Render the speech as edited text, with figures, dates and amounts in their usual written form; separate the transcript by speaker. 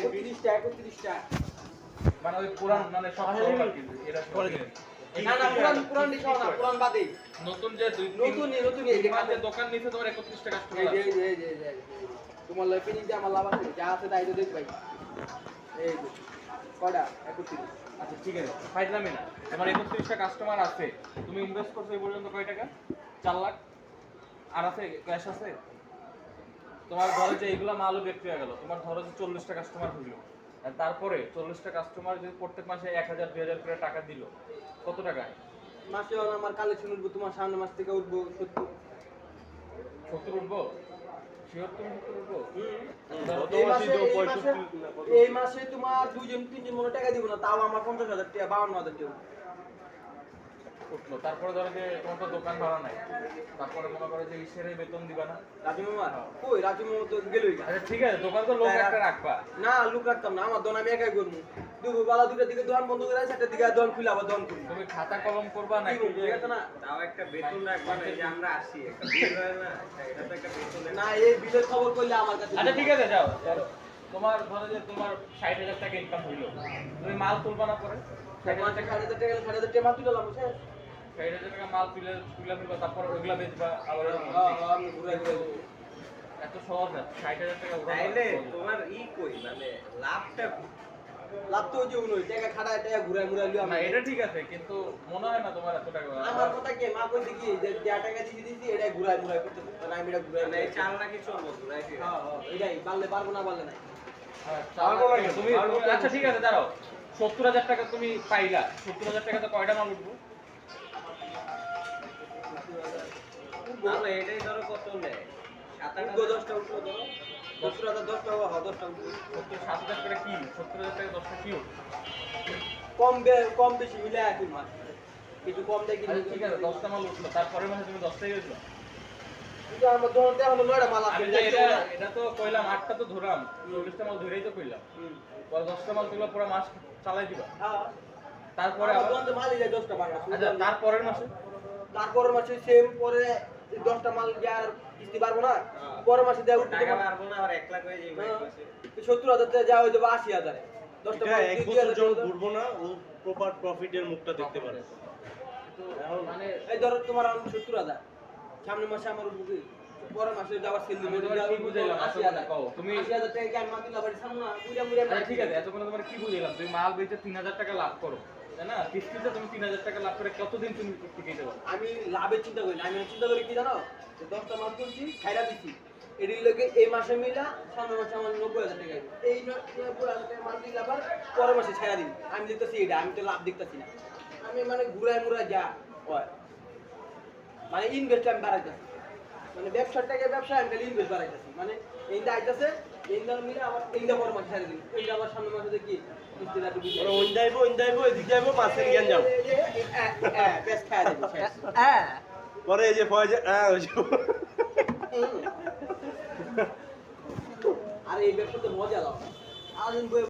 Speaker 1: 31টা 31টা
Speaker 2: মানে ওই পুরান মানে সব সরল আর কি এটা করে দিবেন।
Speaker 1: না পুরান দিছাও না পুরান বাদে
Speaker 2: নতুন যে
Speaker 1: নতুন এই যে
Speaker 2: কাছে দোকান নিচে তোমার 31 টা কাস্টমার আছে।
Speaker 1: এই তোমার লাগে পিনি দিয়ে আমার লাভ আছে যা আছে তাই তো দেখ ভাই এই যে কয়টা 31
Speaker 2: আচ্ছা ঠিক আছে ফাইজলামি না তোমার 31 টা কাস্টমার আছে তুমি ইনভেস্ট করছো এই পর্যন্ত কয় টাকা 4 লাখ আর আছে ক্যাশ আছে তোমার ধরো যে এইগুলা মালও বিক্রি হয়ে গেল তোমার ধরো যে 40 টা কাস্টমার হইলো আর তারপরে 40 টা কাস্টমার যদি প্রত্যেক মাসে 1000 2000 করে টাকা দিল কত টাকা
Speaker 1: মাসে আমার কালেকশন উঠবো তোমার সামনে মাস থেকে উঠবো
Speaker 2: 70 উঠবো শিওর তুমি 70 উঠবো
Speaker 1: এই মাসে তোমার দুইজন তিনজন মনে টাকা দিব না তাও আমার 50,000 টাকা 52,000 টাকা
Speaker 2: উঠলো তারপরে ধরো যে তোমার তো দোকান ভাড়া নাই তারপরে মনে করো যে ইসের বেতন দিবা না
Speaker 1: রাজু মামা কই রাজু মামা তো গেলই
Speaker 2: আচ্ছা ঠিক আছে দোকান তো লোক একটা রাখবা
Speaker 1: না লোক রাখতাম না আমার দোকান আমি একাই করবো দুপুরবেলা 2টার দিকে দোকান বন্ধ করে 4টার দিকে দোকান খুলে আবার দোকান খুলি
Speaker 2: তুমি খাতা কলম করবা নাকি
Speaker 1: ঠিক আছে না
Speaker 3: তাও একটা বেতন রাখবা না যে আমরা আসি একটা বিল হয় না এটা তো একটা বেতন
Speaker 1: না এই বিলের খবর করলে আমার কাছে
Speaker 2: আচ্ছা ঠিক আছে যাও তোমার ধরো যে তোমার 60,000 টাকা ইনকাম হইলো তুমি মাল তুলবা না পরে
Speaker 1: 60,000 টাকা 60,000 টাকা মাত্র দিলাম বুঝছ
Speaker 2: 60,000 টাকা মাল তুলে ফেলবা তারপর ওইগুলা বেচবা আবার
Speaker 1: আমি ঘুরে
Speaker 2: এত সহজ না 60,000 টাকা
Speaker 3: তাইলে তোমার কই মানে লাভটা
Speaker 1: লাভ তো ওই যে উনি টাকা খাড়ায় টাকা ঘুরে লিও
Speaker 2: না এটা ঠিক আছে কিন্তু মনে হয় না তোমার এত টাকা
Speaker 1: আমার কথা কি মা কইছে কি যে টাকা দিছি এটা ঘুরে করতে না আমি এটা ঘুরে
Speaker 3: মানে 4 লাখই চলবো ঘুরাই ফিরে
Speaker 1: হ্যাঁ এটাই পারলে পারবো না পারলে নাই
Speaker 2: তুমি আচ্ছা ঠিক আছে দাঁড়াও 70,000 টাকা তুমি পাইলা 70,000 টাকাতে কয়টা মাল উঠবো
Speaker 3: আমরা এটাই ধরো কত নেয়
Speaker 1: 10টা উঠলো ধরো 10,000 10টা হ্যাঁ 10টা উঠলো
Speaker 2: 7,000 টাকা কি 70,000 টাকা 10টা কি উঠবে
Speaker 1: কম বেশি মিলে একই মাস কিছু কম দেয়
Speaker 2: আচ্ছা ঠিক আছে 10টা মাল উঠলো তারপরে মাসে তুমি 10টাই উঠলো
Speaker 1: কিন্তু আমার দোকানে এখন 9টা মাল আছে
Speaker 2: আমি যে এটা তো কইলাম 8টা তো ধরাম 40টা মাল ধরেই তো কইলাম পরে 10টা মাল তুলে পুরো মাস চালাই দিবা
Speaker 1: হ্যাঁ
Speaker 2: তারপরে
Speaker 1: আমার
Speaker 2: আবার
Speaker 1: দোকানে মালই যায় 10টা বানা
Speaker 2: আচ্ছা তারপরের মাসে
Speaker 1: তারপরের মাসে সেম পরে 10টা মাল আর কিস্তি পারবো না পরের মাসে দেয় উঠতে
Speaker 3: টাকা পারবো না আর 1 লাখ হয়ে যাবে এক মাসে
Speaker 1: 70,000 টাকা যা হয়ে যাবে 80,000 10টা মাল
Speaker 4: এক বছর যখন ঘুরবো না ও প্রপার প্রফিটের মুখটা দেখতে পারে
Speaker 2: মানে
Speaker 1: এই ধরো তোমার 70,000 সামনের মাসে আমার উঠবে কি? পরের মাসে যাওয়ার সেল দিবে
Speaker 2: তোমার কি বুঝাইলাম
Speaker 1: 80,000
Speaker 2: কও তুমি
Speaker 1: 80,000 টাকা কি আমি মাটি লাগাই সামনে না মুড়া
Speaker 2: আচ্ছা ঠিক আছে এতক্ষণ তোমার কি বুঝাইলাম তুমি মাল বেচে 3,000 টাকা লাভ করো তাই না কিস্তিতে তুমি 3,000 টাকা লাভ করে কতদিন তুমি টিকে যাবে
Speaker 1: আমি লাভের চিন্তা করি না আমি চিন্তা করি কি জানো যে 10টা মাল তুলছি খাইরা দিছি এটির লগে এই মাসে মিলা সামনের মাসে আমার 90,000 টাকা আসবে। এই 90,000 টাকা মাল দিলে আবার পরের মাসে ছাড়া দিন আমি দেখতেছি এটা আমি তো লাভ দেখতেছি না আমি মানে ঘুরায় যা হয় মানে ইনভেস্ট আমি বাড়াইতেছি মানে ব্যবসার টাকা ব্যবসা আমি খালি ইনভেস্ট বাড়াইতেছি মানে এইটা আইতেছে এইটা মিলে আবার এইটা পরের মাসে ছাড়া দিন এইটা আবার সামনের মাসে দেখি কিস্তিটা একটু বেশি
Speaker 4: ওইন্দাইবো এদিকে যাইবো মাছের জ্ঞান যাও
Speaker 1: বেশ খাওয়া দেবো
Speaker 4: পরে এই যে ফয়েজ
Speaker 1: আর এই ব্যবসা তো মজা লাভ আর